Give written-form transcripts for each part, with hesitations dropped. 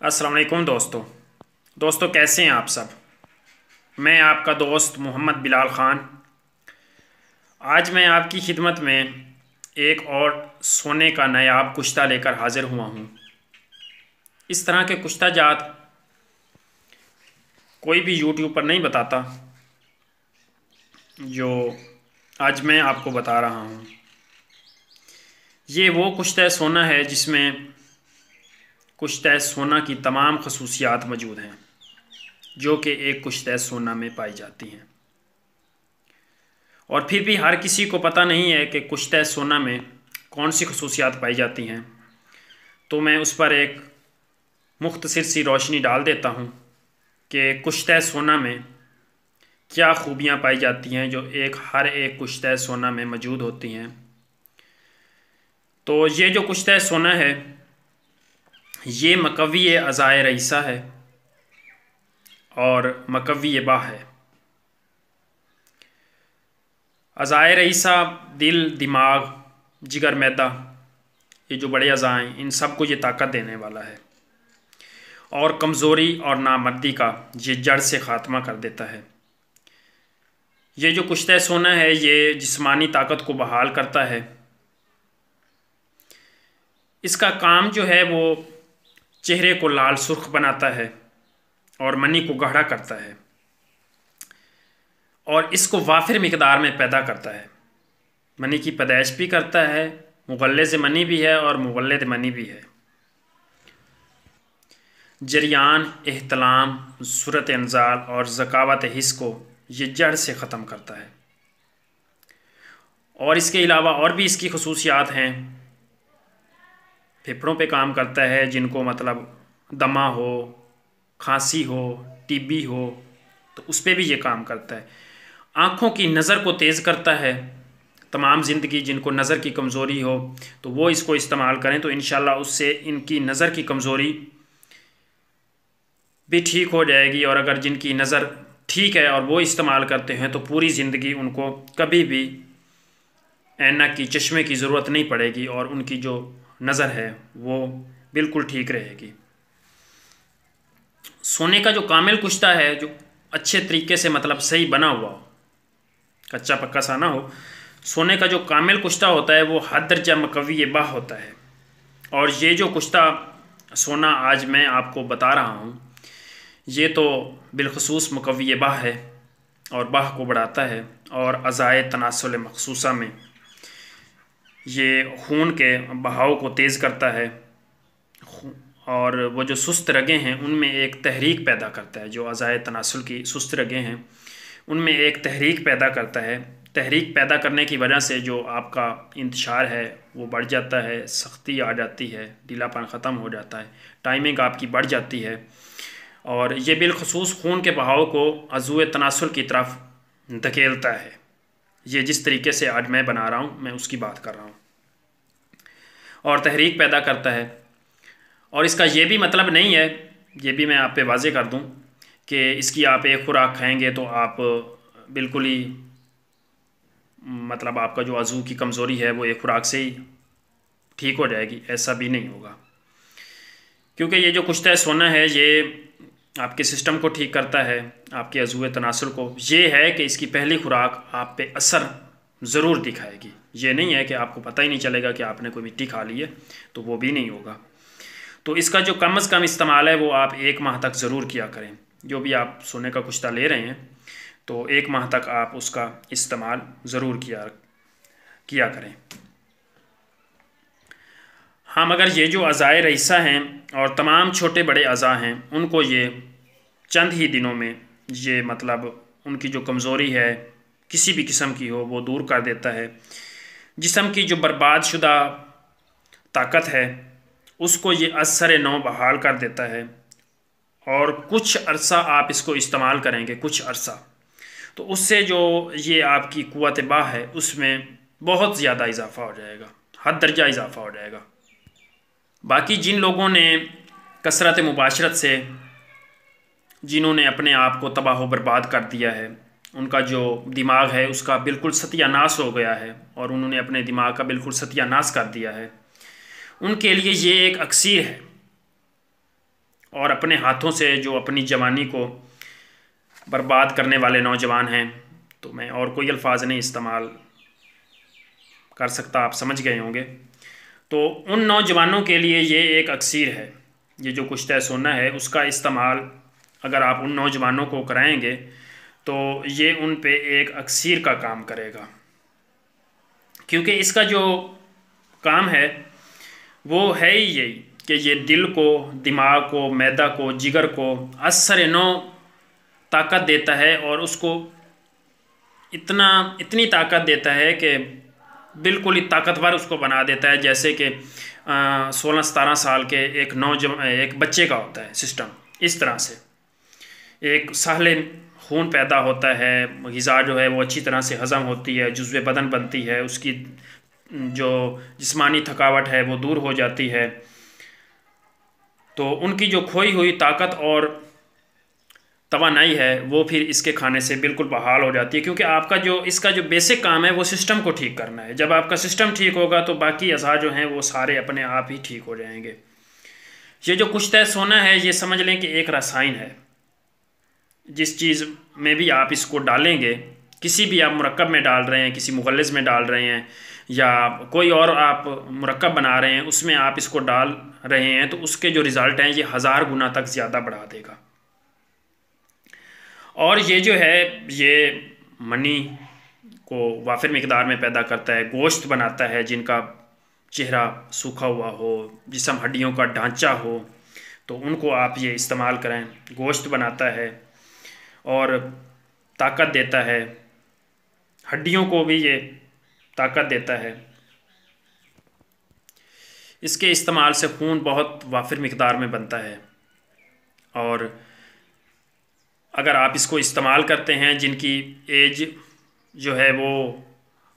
अस्सलाम वालेकुम दोस्तों कैसे हैं आप सब। मैं आपका दोस्त मोहम्मद बिलाल ख़ान। आज मैं आपकी खिदमत में एक और सोने का नायाब कुश्ता लेकर हाज़िर हुआ हूँ। इस तरह के कुश्ता जात कोई भी यूट्यूब पर नहीं बताता जो आज मैं आपको बता रहा हूँ। ये वो कुश्ता सोना है जिसमें कुश्ता सोना की तमाम खसूसियात मौजूद हैं जो कि एक कुश्ता सोना में पाई जाती हैं, और फिर भी हर किसी को पता नहीं है कि कुश्ता सोना में कौन सी खसूसियात पाई जाती हैं। तो मैं उस पर एक मुख्तसर सी रोशनी डाल देता हूँ कि कुश्ता सोना में क्या खूबियाँ पाई जाती हैं जो हर एक कुश्ता सोना में मौजूद होती हैं। तो ये जो कुश्ता सोना है ये मकवी अज़ाए रईसा है और मकवी बाह है। अज़ाए रईसा दिल, दिमाग, जिगर, मैदा, ये जो बड़े अज़ा हैं इन सब को ये ताकत देने वाला है और कमज़ोरी और नामर्दी का ये जड़ से ख़ात्मा कर देता है। ये जो कुश्ता सोना है ये जिस्मानी ताकत को बहाल करता है। इसका काम जो है वो चेहरे को लाल सुर्ख बनाता है और मनी को गाढ़ा करता है और इसको वाफिर मिकदार में पैदा करता है। मनी की पैदाइश भी करता है, मुग़ल्लिज़ मनी भी है और मुग़ल्लिद मनी भी है। जरियान, एहतलाम, सूरत इंजाल और ज़कावत हिस्स को ये जड़ से ख़त्म करता है। और इसके अलावा और भी इसकी खसूसियात हैं। फेफड़ों पे काम करता है, जिनको मतलब दमा हो, खांसी हो, टीबी हो तो उस पर भी ये काम करता है। आँखों की नज़र को तेज़ करता है। तमाम ज़िंदगी जिनको नज़र की कमज़ोरी हो तो वो इसको इस्तेमाल करें तो इंशाल्लाह उससे इनकी नज़र की कमज़ोरी भी ठीक हो जाएगी। और अगर जिनकी नज़र ठीक है और वो इस्तेमाल करते हैं तो पूरी ज़िंदगी उनको कभी भी ऐनक की, चश्मे की ज़रूरत नहीं पड़ेगी और उनकी जो नज़र है वो बिल्कुल ठीक रहेगी। सोने का जो कामिल कुश्ता है जो अच्छे तरीके से मतलब सही बना हुआ हो, कच्चा पक्का सा ना हो, सोने का जो कामिल कुश्ता होता है वो हद दर्जा मकवी बाह होता है। और ये जो कुश्ता सोना आज मैं आपको बता रहा हूँ ये तो बिलखसूस मकवी बाह है और बाह को बढ़ाता है और अज़ाए तनासुल मखसूसा में ये खून के बहाव को तेज़ करता है और वो जो सुस्त रगें हैं उनमें एक तहरीक पैदा करता है। जो अज़ाए तनासुल की सुस्त रगें हैं उनमें एक तहरीक पैदा करता है। तहरीक पैदा करने की वजह से जो आपका इंतशार है वो बढ़ जाता है, सख्ती आ जाती है, ढीलापन ख़त्म हो जाता है, टाइमिंग आपकी बढ़ जाती है और ये बिलखसूस खून के बहाव को अज़ूए तनासुल की तरफ धकेलता है। ये जिस तरीके से आज मैं बना रहा हूँ मैं उसकी बात कर रहा हूँ। और तहरीक पैदा करता है। और इसका ये भी मतलब नहीं है, ये भी मैं आप पे वाज़े कर दूँ कि इसकी आप एक खुराक खाएंगे तो आप बिल्कुल ही मतलब आपका जो अज़ू की कमज़ोरी है वो एक खुराक से ही ठीक हो जाएगी, ऐसा भी नहीं होगा। क्योंकि ये जो कुश्ता सोना है ये आपके सिस्टम को ठीक करता है, आपके अज़ूए तनासुल को। ये है कि इसकी पहली खुराक आप पे असर ज़रूर दिखाएगी। ये नहीं है कि आपको पता ही नहीं चलेगा कि आपने कोई मिट्टी खा ली है, तो वो भी नहीं होगा। तो इसका जो कम अज़ कम इस्तेमाल है वो आप 1 माह तक ज़रूर किया करें। जो भी आप सोने का कुश्ता ले रहे हैं तो 1 माह तक आप उसका इस्तेमाल ज़रूर किया करें। हाँ, मगर ये जो अज़ाए रईसा हैं और तमाम छोटे बड़े अज़ा हैं उनको ये चंद ही दिनों में ये मतलब उनकी जो कमज़ोरी है किसी भी किस्म की हो वो दूर कर देता है। जिस्म की जो बर्बाद शुदा ताकत है उसको ये असर नौ बहाल कर देता है। और कुछ अरसा आप इसको इस्तेमाल करेंगे, कुछ अरसा, तो उससे जो ये आपकी क़ुव्वत बाह है उसमें बहुत ज़्यादा इजाफ़ा हो जाएगा, हद दर्जा इजाफ़ा हो जाएगा। बाकी जिन लोगों ने कसरत मुबाशरत से जिन्होंने अपने आप को तबाह बर्बाद कर दिया है, उनका जो दिमाग है उसका बिल्कुल सत्यानाश हो गया है और उन्होंने अपने दिमाग का बिल्कुल सत्यानाश कर दिया है, उनके लिए ये एक अक्सीर है और अपने हाथों से जो अपनी जवानी को बर्बाद करने वाले नौजवान हैं, तो मैं और कोई अल्फाज नहीं इस्तेमाल कर सकता, आप समझ गए होंगे। तो उन नौजवानों के लिए ये एक अक्सीर है, ये जो कुश्ता सोना है उसका इस्तेमाल अगर आप उन नौजवानों को कराएंगे तो ये उन पे एक अक्सीर का काम करेगा, क्योंकि इसका जो काम है वो है ही यही कि ये दिल को, दिमाग को, मैदा को, जिगर को असर नौ ताकत देता है और उसको इतनी ताकत देता है कि बिल्कुल ही ताकतवर उसको बना देता है, जैसे कि 16-17 साल के एक बच्चे का होता है सिस्टम। इस तरह से एक सहले खून पैदा होता है, ग़िज़ा जो है वो अच्छी तरह से हज़म होती है, जुज़्व बदन बनती है, उसकी जो जिस्मानी थकावट है वो दूर हो जाती है। तो उनकी जो खोई हुई ताकत और तवानाई है वो फिर इसके खाने से बिल्कुल बहाल हो जाती है, क्योंकि आपका जो इसका जो बेसिक काम है वो सिस्टम को ठीक करना है। जब आपका सिस्टम ठीक होगा तो बाकी अज़ा जो हैं वो सारे अपने आप ही ठीक हो जाएंगे। ये जो कुश्ता सोना है ये समझ लें कि एक रसायन है, जिस चीज़ में भी आप इसको डालेंगे, किसी भी आप मुरक्कब में डाल रहे हैं, किसी मुग़ल्लिज़ में डाल रहे हैं या कोई और आप मुरक्कब बना रहे हैं उसमें आप इसको डाल रहे हैं, तो उसके जो रिज़ल्ट हैं ये 1000 गुना तक ज़्यादा बढ़ा देगा। और ये जो है ये मनी को वाफिर मिकदार में पैदा करता है, गोश्त बनाता है, जिनका चेहरा सूखा हुआ हो, जिस्म हड्डियों का ढांचा हो, तो उनको आप ये इस्तेमाल करें। गोश्त बनाता है और ताकत देता है, हड्डियों को भी ये ताकत देता है। इसके इस्तेमाल से खून बहुत वाफिर मिकदार में बनता है। और अगर आप इसको इस्तेमाल करते हैं जिनकी एज जो है वो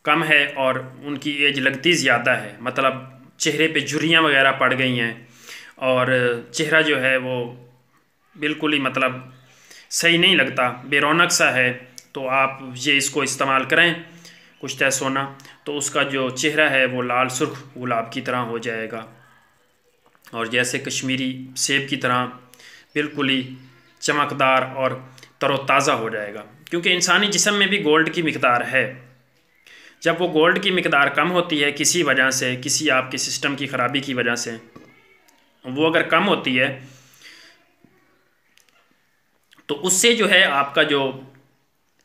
कम है और उनकी एज लगती ज़्यादा है, मतलब चेहरे पे झुर्रियाँ वगैरह पड़ गई हैं और चेहरा जो है वो बिल्कुल ही मतलब सही नहीं लगता, बेरौनक सा है, तो आप ये इसको इस्तेमाल करें कुश्ता सोना, तो उसका जो चेहरा है वो लाल सुर्ख गुलाब की तरह हो जाएगा और जैसे कश्मीरी सेब की तरह बिल्कुल ही चमकदार और तरोताज़ा हो जाएगा। क्योंकि इंसानी जिस्म में भी गोल्ड की मिकदार है। जब वो गोल्ड की मिकदार कम होती है किसी वजह से, किसी आपके सिस्टम की ख़राबी की वजह से, वो अगर कम होती है तो उससे जो है आपका जो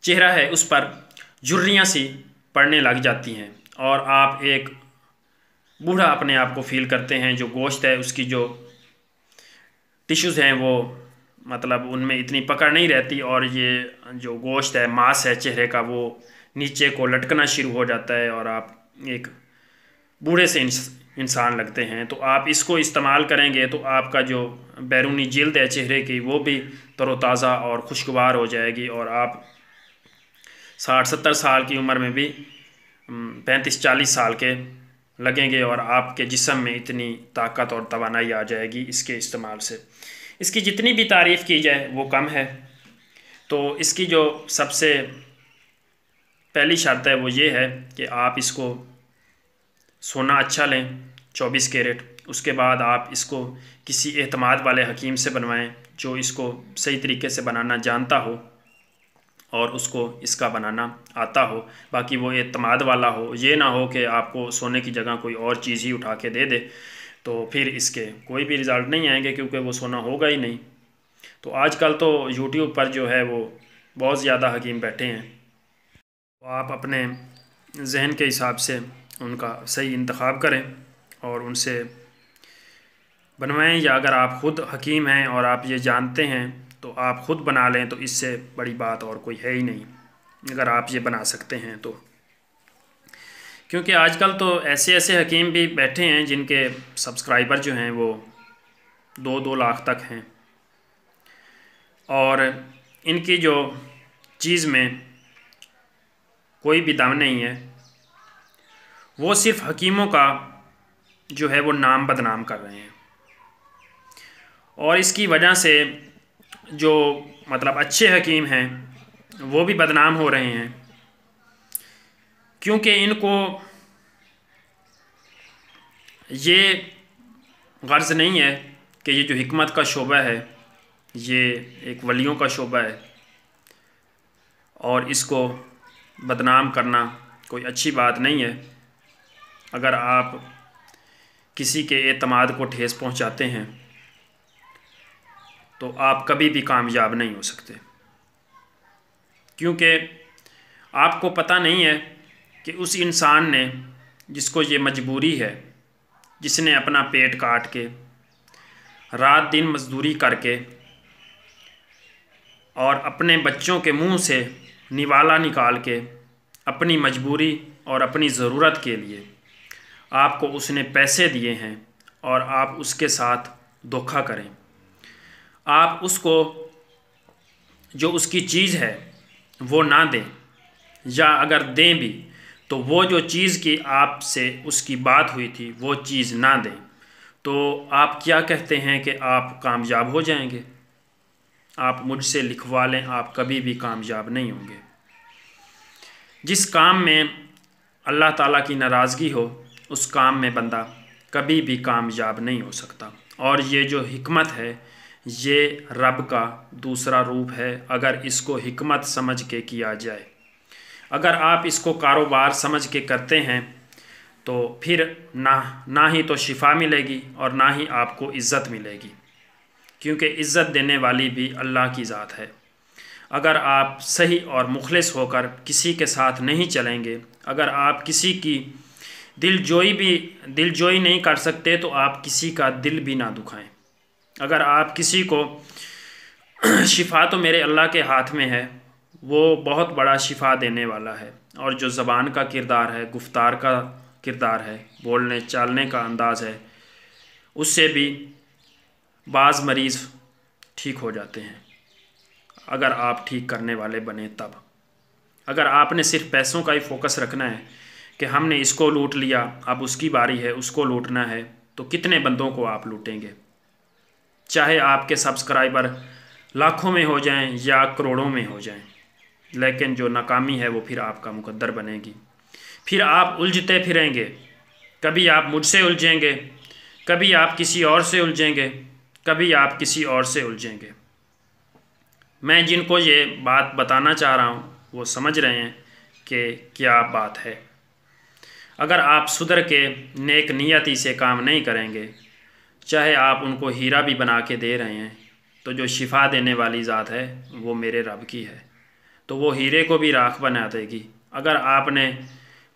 चेहरा है उस पर झुर्रियाँ सी पड़ने लग जाती हैं और आप एक बूढ़ा अपने आप को फील करते हैं। जो गोश्त है उसकी जो टिश्यूज़ हैं वो मतलब उनमें इतनी पकड़ नहीं रहती और ये जो गोश्त है, मांस है चेहरे का, वो नीचे को लटकना शुरू हो जाता है और आप एक बूढ़े से इंसान लगते हैं। तो आप इसको इस्तेमाल करेंगे तो आपका जो बैरूनी जिल्द है चेहरे की वो भी तरोताज़ा और खुशगवार हो जाएगी और आप 60-70 साल की उम्र में भी 35-40 साल के लगेंगे और आपके जिस्म में इतनी ताकत और तवानाई आ जाएगी इसके इस्तेमाल से। इसकी जितनी भी तारीफ़ की जाए वो कम है। तो इसकी जो सबसे पहली शर्त है वो ये है कि आप इसको सोना अच्छा लें 24 कैरेट, उसके बाद आप इसको किसी एतमाद वाले हकीम से बनवाएं जो इसको सही तरीके से बनाना जानता हो और उसको इसका बनाना आता हो। बाकी वो एतमाद वाला हो, ये ना हो कि आपको सोने की जगह कोई और चीज़ ही उठा के दे दे, तो फिर इसके कोई भी रिज़ल्ट नहीं आएंगे क्योंकि वो सोना होगा ही नहीं। तो आजकल तो यूट्यूब पर जो है वो बहुत ज़्यादा हकीम बैठे हैं, तो आप अपने जहन के हिसाब से उनका सही इंतखाब करें और उनसे बनवाएं, या अगर आप ख़ुद हकीम हैं और आप ये जानते हैं तो आप ख़ुद बना लें, तो इससे बड़ी बात और कोई है ही नहीं अगर आप ये बना सकते हैं तो। क्योंकि आजकल तो ऐसे ऐसे हकीम भी बैठे हैं जिनके सब्सक्राइबर जो हैं वो 2-2 लाख तक हैं और इनकी जो चीज़ में कोई भी दम नहीं है, वो सिर्फ़ हकीमों का जो है वो नाम बदनाम कर रहे हैं और इसकी वजह से जो मतलब अच्छे हकीम हैं वो भी बदनाम हो रहे हैं, क्योंकि इनको ये गर्ज़ नहीं है कि ये जो हिकमत का शोबा है ये एक वलियों का शोबा है और इसको बदनाम करना कोई अच्छी बात नहीं है। अगर आप किसी के एतमाद को ठेस पहुंचाते हैं तो आप कभी भी कामयाब नहीं हो सकते, क्योंकि आपको पता नहीं है कि उस इंसान ने जिसको ये मजबूरी है, जिसने अपना पेट काट के रात दिन मजदूरी करके और अपने बच्चों के मुंह से निवाला निकाल के अपनी मजबूरी और अपनी ज़रूरत के लिए आपको उसने पैसे दिए हैं और आप उसके साथ धोखा करें, आप उसको जो उसकी चीज़ है वो ना दें, या अगर दें भी तो वो जो चीज़ की आपसे उसकी बात हुई थी वो चीज़ ना दें, तो आप क्या कहते हैं कि आप कामयाब हो जाएंगे? आप मुझसे लिखवा लें, आप कभी भी कामयाब नहीं होंगे। जिस काम में अल्लाह ताला की नाराज़गी हो उस काम में बंदा कभी भी कामयाब नहीं हो सकता। और ये जो हिकमत है ये रब का दूसरा रूप है। अगर इसको हिकमत समझ के किया जाए, अगर आप इसको कारोबार समझ के करते हैं तो फिर ना ही तो शिफा मिलेगी और ना ही आपको इज़्ज़त मिलेगी, क्योंकि इज़्ज़त देने वाली भी अल्लाह की ज़ात है। अगर आप सही और मुखलिस होकर किसी के साथ नहीं चलेंगे, अगर आप किसी की दिलजोई नहीं कर सकते तो आप किसी का दिल भी ना दुखाएं। अगर आप किसी को शिफा तो मेरे अल्लाह के हाथ में है, वो बहुत बड़ा शिफा देने वाला है। और जो ज़बान का किरदार है, गुफ्तार का किरदार है, बोलने चालने का अंदाज़ है, उससे भी बाज़ मरीज़ ठीक हो जाते हैं अगर आप ठीक करने वाले बने तब। अगर आपने सिर्फ पैसों का ही फोकस रखना है कि हमने इसको लूट लिया अब उसकी बारी है उसको लूटना है, तो कितने बंदों को आप लूटेंगे? चाहे आपके सब्सक्राइबर लाखों में हो जाएं या करोड़ों में हो जाएं, लेकिन जो नाकामी है वो फिर आपका मुकद्दर बनेगी। फिर आप उलझते फिरेंगे, कभी आप मुझसे उलझेंगे, कभी आप किसी और से उलझेंगे, कभी आप किसी और से उलझेंगे। मैं जिनको ये बात बताना चाह रहा हूँ वो समझ रहे हैं कि क्या बात है। अगर आप सुधर के नेक नियति से काम नहीं करेंगे, चाहे आप उनको हीरा भी बना के दे रहे हैं, तो जो शिफा देने वाली ज़ात है वो मेरे रब की है, तो वो हीरे को भी राख बना देगी। अगर आपने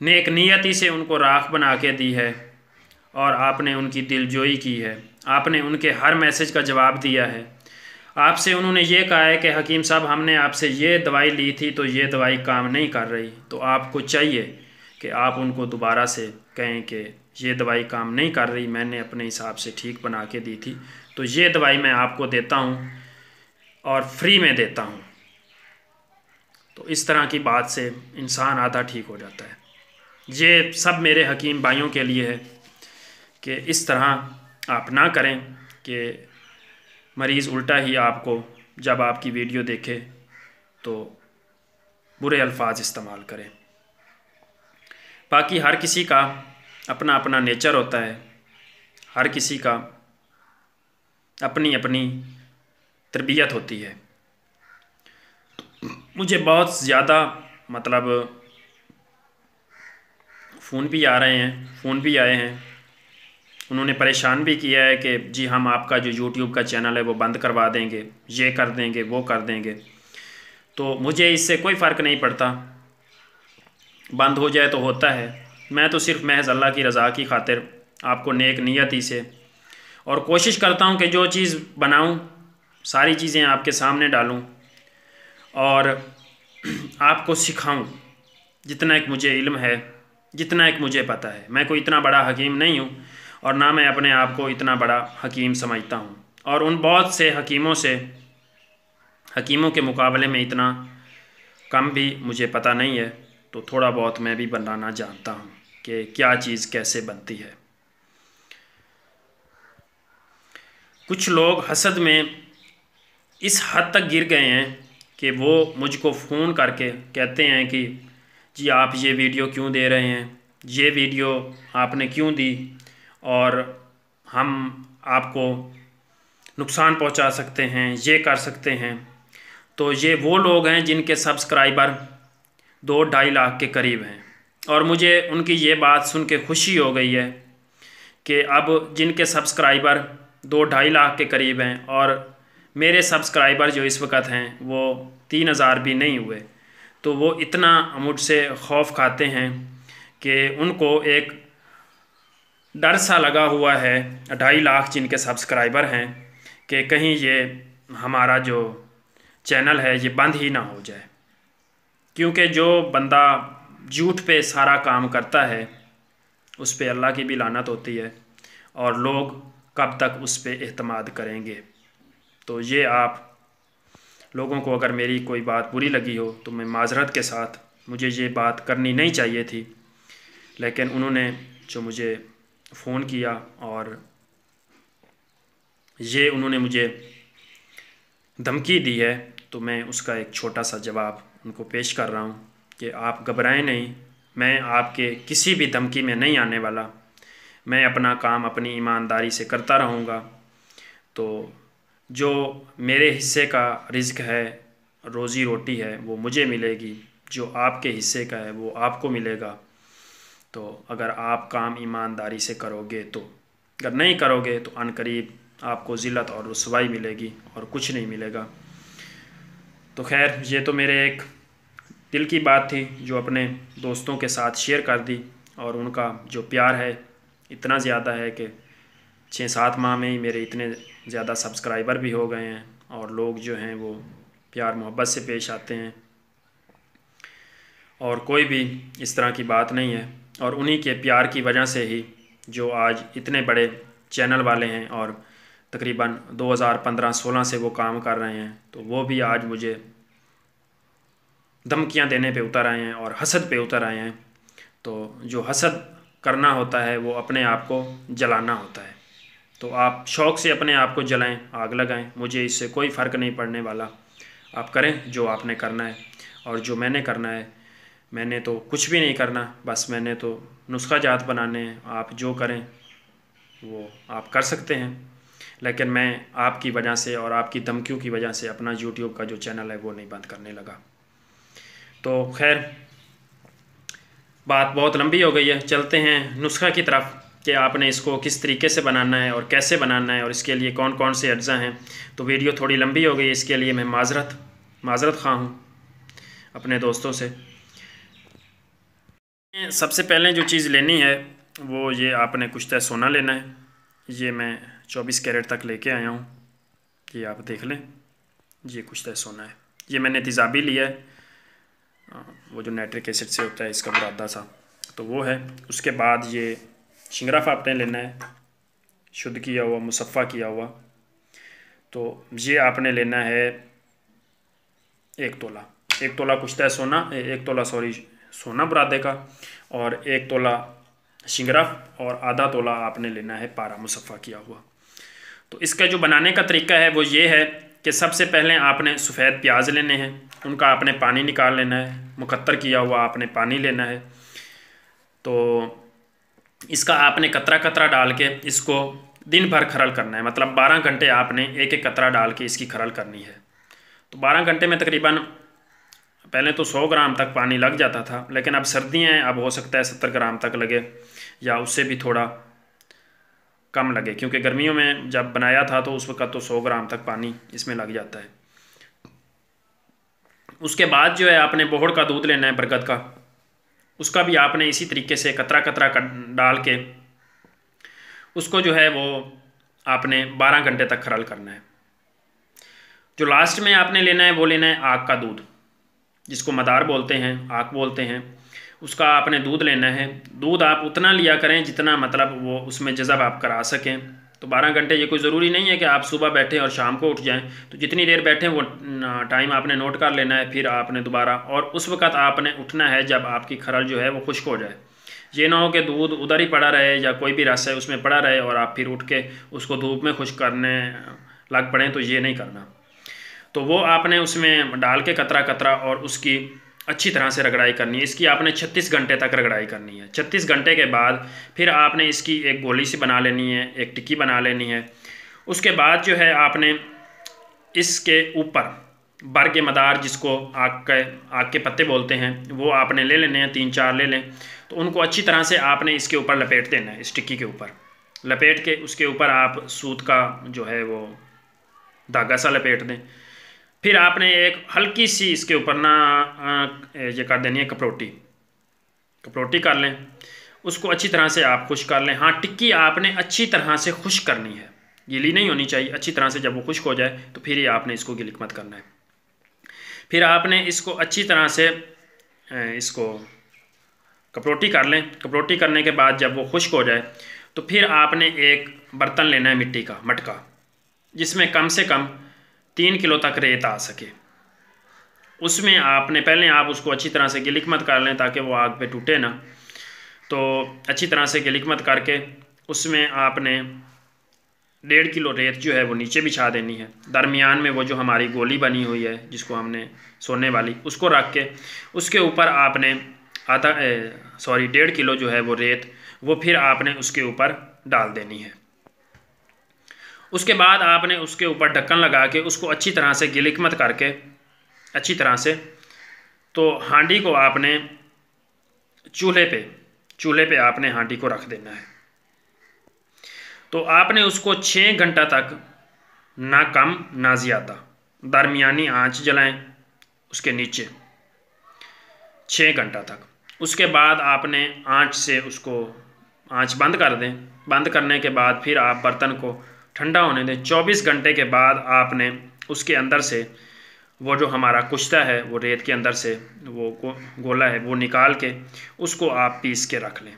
नेक नियति से उनको राख बना के दी है और आपने उनकी दिलजोई की है, आपने उनके हर मैसेज का जवाब दिया है, आपसे उन्होंने ये कहा है कि हकीम साहब हमने आपसे ये दवाई ली थी तो ये दवाई काम नहीं कर रही, तो आपको चाहिए कि आप उनको दोबारा से कहें कि ये दवाई काम नहीं कर रही, मैंने अपने हिसाब से ठीक बना के दी थी, तो ये दवाई मैं आपको देता हूँ और फ्री में देता हूँ। तो इस तरह की बात से इंसान आधा ठीक हो जाता है। ये सब मेरे हकीम भाइयों के लिए है कि इस तरह आप ना करें कि मरीज़ उल्टा ही आपको जब आपकी वीडियो देखे तो बुरे अल्फाज इस्तेमाल करें। बाकी हर किसी का अपना अपना नेचर होता है, हर किसी का अपनी अपनी तरबियत होती है। मुझे बहुत ज़्यादा फ़ोन भी आ रहे हैं, फ़ोन भी आए हैं, उन्होंने परेशान भी किया है कि जी हम आपका जो यूट्यूब का चैनल है वो बंद करवा देंगे, ये कर देंगे, वो कर देंगे। तो मुझे इससे कोई फ़र्क नहीं पड़ता, बंद हो जाए तो होता है। मैं तो सिर्फ महज अल्लाह की रज़ा की खातिर आपको नेक नियति से और कोशिश करता हूँ कि जो चीज़ बनाऊँ सारी चीज़ें आपके सामने डालूँ और आपको सिखाऊँ जितना एक मुझे इल्म है, जितना एक मुझे पता है। मैं कोई इतना बड़ा हकीम नहीं हूँ और ना मैं अपने आप को इतना बड़ा हकीम समझता हूँ, और उन बहुत से हकीमों के मुकाबले में इतना कम भी मुझे पता नहीं है। तो थोड़ा बहुत मैं भी बनाना जानता हूँ कि क्या चीज़ कैसे बनती है। कुछ लोग हसद में इस हद तक गिर गए हैं कि वो मुझको फ़ोन करके कहते हैं कि जी आप ये वीडियो क्यों दे रहे हैं, ये वीडियो आपने क्यों दी, और हम आपको नुकसान पहुंचा सकते हैं, ये कर सकते हैं। तो ये वो लोग हैं जिनके सब्सक्राइबर 2-2.5 लाख के करीब हैं। और मुझे उनकी ये बात सुन के खुशी हो गई है कि अब जिनके सब्सक्राइबर 2-2.5 लाख के करीब हैं और मेरे सब्सक्राइबर जो इस वक्त हैं वो 3,000 भी नहीं हुए, तो वो इतना मुझसे खौफ खाते हैं कि उनको एक डर सा लगा हुआ है 2.5 लाख जिनके सब्सक्राइबर हैं कि कहीं ये हमारा जो चैनल है ये बंद ही ना हो जाए। क्योंकि जो बंदा झूठ पे सारा काम करता है उस पे अल्लाह की भी लानत होती है, और लोग कब तक उस पे एतमाद करेंगे। तो ये आप लोगों को अगर मेरी कोई बात बुरी लगी हो तो मैं माजरत के साथ, मुझे ये बात करनी नहीं चाहिए थी, लेकिन उन्होंने जो मुझे फ़ोन किया और ये उन्होंने मुझे धमकी दी है, तो मैं उसका एक छोटा सा जवाब उनको पेश कर रहा हूँ कि आप घबराएं नहीं, मैं आपके किसी भी धमकी में नहीं आने वाला। मैं अपना काम अपनी ईमानदारी से करता रहूँगा। तो जो मेरे हिस्से का रिज़्क है, रोज़ी रोटी है, वो मुझे मिलेगी, जो आपके हिस्से का है वो आपको मिलेगा। तो अगर आप काम ईमानदारी से करोगे तो, अगर नहीं करोगे तो अनकरीब आपको ज़िल्लत और रुसवाई मिलेगी और कुछ नहीं मिलेगा। तो खैर, ये तो मेरे एक दिल की बात थी जो अपने दोस्तों के साथ शेयर कर दी, और उनका जो प्यार है इतना ज़्यादा है कि 6-7 माह में ही मेरे इतने ज़्यादा सब्सक्राइबर भी हो गए हैं, और लोग जो हैं वो प्यार मोहब्बत से पेश आते हैं, और कोई भी इस तरह की बात नहीं है। और उन्हीं के प्यार की वजह से ही जो आज इतने बड़े चैनल वाले हैं और तकरीबन 2015-16 से वो काम कर रहे हैं, तो वो भी आज मुझे धमकियां देने पे उतर आए हैं और हसद पे उतर आए हैं। तो जो हसद करना होता है वो अपने आप को जलाना होता है। तो आप शौक़ से अपने आप को जलाएं, आग लगाएं, मुझे इससे कोई फ़र्क नहीं पड़ने वाला। आप करें जो आपने करना है, और जो मैंने करना है, मैंने तो कुछ भी नहीं करना, बस मैंने तो नुस्खा जात बनाने हैं। आप जो करें वो आप कर सकते हैं, लेकिन मैं आपकी वजह से और आपकी धमकियों की वजह से अपना यूट्यूब का जो चैनल है वो नहीं बंद करने लगा। तो खैर, बात बहुत लंबी हो गई है, चलते हैं नुस्खा की तरफ कि आपने इसको किस तरीके से बनाना है और कैसे बनाना है और इसके लिए कौन कौन से अज्जा हैं। तो वीडियो थोड़ी लंबी हो गई, इसके लिए मैं माजरत ख़्वाह हूँ अपने दोस्तों से। सबसे पहले जो चीज़ लेनी है वो ये आपने कुश्ता सोना लेना है। ये मैं 24 कैरेट तक लेके आया हूँ, ये आप देख लें, ये कुश्ता सोना है। ये मैंने तेज़ाबी लिया है, वो जो नाइट्रिक एसिड से होता है इसका बुरादा सा, तो वो है। उसके बाद ये शिंगराफ आपने लेना है, शुद्ध किया हुआ, मुसफ़ा किया हुआ। तो ये आपने लेना है 1 तोला। 1 तोला कुश्ता सोना, 1 तोला सोना बुरादे का, और 1 तोला शिंगराफ, और आधा तोला आपने लेना है पारा मुसफ़ा किया हुआ। तो इसका जो बनाने का तरीका है वो ये है कि सबसे पहले आपने सफ़ेद प्याज लेने हैं, उनका आपने पानी निकाल लेना है, मुकत्तर किया हुआ आपने पानी लेना है। तो इसका आपने कतरा कतरा डाल के इसको दिन भर खरल करना है, मतलब 12 घंटे आपने एक एक कतरा डाल के इसकी खरल करनी है। तो 12 घंटे में तकरीबन पहले तो 100 ग्राम तक पानी लग जाता था, लेकिन अब सर्दियाँ हैं, अब हो सकता है 70 ग्राम तक लगे या उससे भी थोड़ा कम लगे, क्योंकि गर्मियों में जब बनाया था तो उस वक्त तो 100 ग्राम तक पानी इसमें लग जाता है। उसके बाद जो है आपने बोहड़ का दूध लेना है, बरगद का, उसका भी आपने इसी तरीके से कतरा कतरा डाल के उसको जो है वो आपने 12 घंटे तक खरल करना है। जो लास्ट में आपने लेना है वो लेना है आग का दूध, जिसको मदार बोलते हैं, आग बोलते हैं। उसका आपने दूध लेना है। दूध आप उतना लिया करें जितना मतलब वो उसमें जज़ब आप करा सकें। तो 12 घंटे ये कोई ज़रूरी नहीं है कि आप सुबह बैठें और शाम को उठ जाएं। तो जितनी देर बैठें वो टाइम आपने नोट कर लेना है, फिर आपने दोबारा, और उस वक़्त आपने उठना है जब आपकी खरल जो है वो खुश्क हो जाए। ये ना हो कि दूध उधर ही पड़ा रहे या कोई भी रस है उसमें पड़ा रहे और आप फिर उठ के उसको धूप में खुश्क करने लग पड़ें, तो ये नहीं करना। तो वो आपने उसमें डाल के कतरा कतरा और उसकी अच्छी तरह से रगड़ाई करनी है। इसकी आपने 36 घंटे तक रगड़ाई करनी है। 36 घंटे के बाद फिर आपने इसकी एक गोली सी बना लेनी है, एक टिक्की बना लेनी है। उसके बाद जो है आपने इसके ऊपर बरगे मदार, जिसको आग के पत्ते बोलते हैं, वो आपने ले लेने हैं, 3-4 ले लें। तो उनको अच्छी तरह से आपने इसके ऊपर लपेट देना है, इस टिक्की के ऊपर लपेट के उसके ऊपर आप सूत का जो है वो धागा सा लपेट दें। फिर आपने एक हल्की सी इसके ऊपर ना ये कर देनी है कपरोटी कर लें, उसको अच्छी तरह से आप खुश कर लें। हाँ, टिक्की आपने अच्छी तरह से खुश करनी है, गीली नहीं होनी चाहिए। अच्छी तरह से जब वो खुश्क हो जाए तो फिर ही आपने इसको गिलिक मत करना है। फिर आपने इसको अच्छी तरह से इसको कपरोटी कर लें। कपरोटी करने के बाद जब वो खुश्क हो जाए तो फिर आपने एक बर्तन लेना है मिट्टी का मटका, जिसमें कम से कम 3 किलो तक रेत आ सके। उसमें आपने पहले आप उसको अच्छी तरह से गिलिक मत कर लें ताकि वो आग पे टूटे ना। तो अच्छी तरह से गिलिक मत करके उसमें आपने 1.5 किलो रेत जो है वो नीचे बिछा देनी है। दरमियान में वो जो हमारी गोली बनी हुई है जिसको हमने सोने वाली, उसको रख के उसके ऊपर आपने 1.5 किलो जो है वो रेत वो फिर आपने उसके ऊपर डाल देनी है। उसके बाद आपने उसके ऊपर ढक्कन लगा के उसको अच्छी तरह से गिलिक मत करके अच्छी तरह से, तो हांडी को आपने चूल्हे पे आपने हांडी को रख देना है। तो आपने उसको 6 घंटा तक ना कम ना ज़्यादा दरमियानी आंच जलाएं उसके नीचे 6 घंटा तक। उसके बाद आपने आंच बंद कर दें। बंद करने के बाद फिर आप बर्तन को ठंडा होने दें। 24 घंटे के बाद आपने उसके अंदर से वो जो हमारा कुश्ता है वो रेत के अंदर से वो गोला है वो निकाल के उसको आप पीस के रख लें।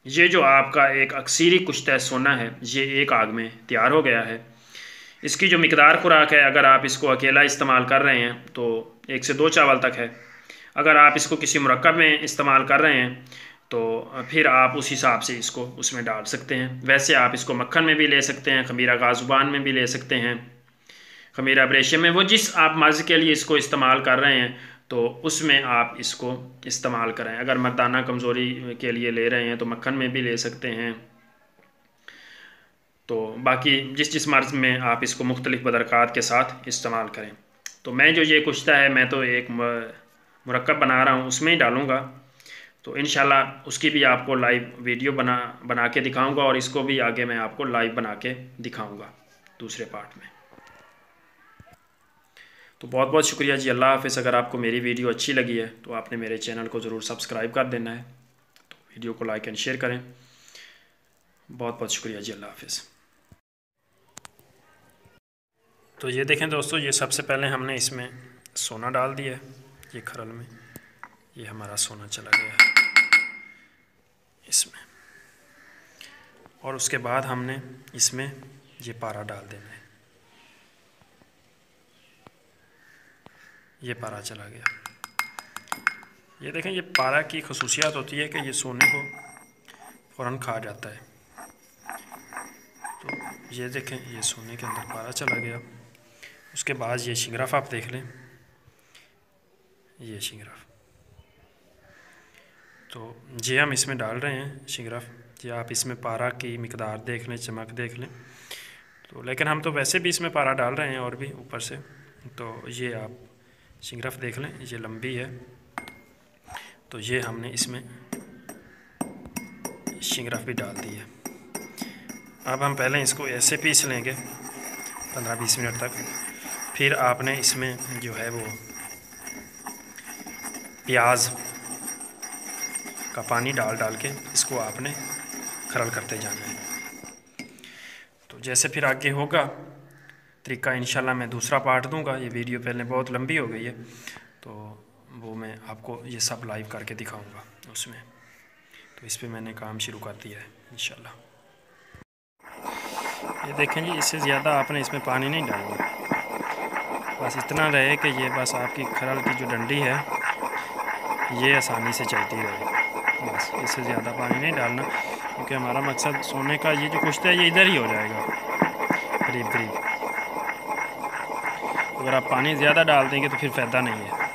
ये जो आपका एक अक्सीरी कुश्ता सोना है ये एक आग में तैयार हो गया है। इसकी जो मिकदार खुराक है, अगर आप इसको अकेला इस्तेमाल कर रहे हैं तो 1 से 2 चावल तक है। अगर आप इसको किसी मुरक्कब में इस्तेमाल कर रहे हैं तो फिर आप उस हिसाब से इसको उसमें डाल सकते हैं। वैसे आप इसको मक्खन में भी ले सकते हैं, खमीरा गाजुबान में भी ले सकते हैं, खमीरा ब्रेशियम में, वो जिस आप मर्ज़ के लिए इसको इस्तेमाल कर रहे हैं तो उसमें आप इसको इस्तेमाल करें। अगर मर्दाना कमज़ोरी के लिए ले रहे हैं तो मक्खन में भी ले सकते हैं। तो बाकी जिस मर्ज़ में आप इसको मुख्तलिफ़ बदरकात के साथ इस्तेमाल करें। तो मैं जो ये कुश्ता है मैं तो एक मुरक्कब बना रहा हूँ उसमें ही डालूँगा। तो इंशाल्लाह उसकी भी आपको लाइव वीडियो बना के दिखाऊँगा और इसको भी आगे मैं आपको लाइव बना के दिखाऊँगा दूसरे पार्ट में। तो बहुत बहुत शुक्रिया जी। अल्लाह हाफ़िज़। अगर आपको मेरी वीडियो अच्छी लगी है तो आपने मेरे चैनल को ज़रूर सब्सक्राइब कर देना है। तो वीडियो को लाइक एंड शेयर करें। बहुत बहुत शुक्रिया जी। अल्लाह हाफ़िज़। तो ये देखें दोस्तों, ये सबसे पहले हमने इसमें सोना डाल दिया है। ये खरल में ये हमारा सोना चला गया है इसमें, और उसके बाद हमने इसमें ये पारा डाल देना है। ये पारा चला गया। ये देखें, ये पारा की खसूसियात होती है कि ये सोने को फ़ौरन खा जाता है। तो ये देखें, ये सोने के अंदर पारा चला गया। उसके बाद ये शिंगराफ आप देख लें, ये शिंगराफ, तो ये हम इसमें डाल रहे हैं शिंगराफ। ये आप इसमें पारा की मिकदार देख लें, चमक देख लें। तो लेकिन हम तो वैसे भी इसमें पारा डाल रहे हैं और भी ऊपर से। तो ये आप शिंगराफ देख लें, ये लंबी है। तो ये हमने इसमें शिंगराफ भी डाल दी है। अब हम पहले इसको ऐसे पीस लेंगे 15-20 मिनट तक। फिर आपने इसमें जो है वो प्याज का पानी डाल के इसको आपने खरल करते जाना है। तो जैसे फिर आगे होगा तरीका, इंशाल्लाह मैं दूसरा पार्ट दूंगा। ये वीडियो पहले बहुत लंबी हो गई है तो वो मैं आपको ये सब लाइव करके दिखाऊंगा उसमें। तो इस पे मैंने काम शुरू कर दिया है इंशाल्लाह। ये देखें जी, इससे ज़्यादा आपने इसमें पानी नहीं डालना, बस इतना रहे कि ये बस आपकी खरल की जो डंडी है ये आसानी से चलती रहे। बस इससे ज़्यादा पानी नहीं डालना, क्योंकि हमारा मकसद सोने का ये जो कुश्ता है ये इधर ही हो जाएगा करीब करीब। अगर आप पानी ज़्यादा डाल देंगे तो फिर फ़ायदा नहीं है।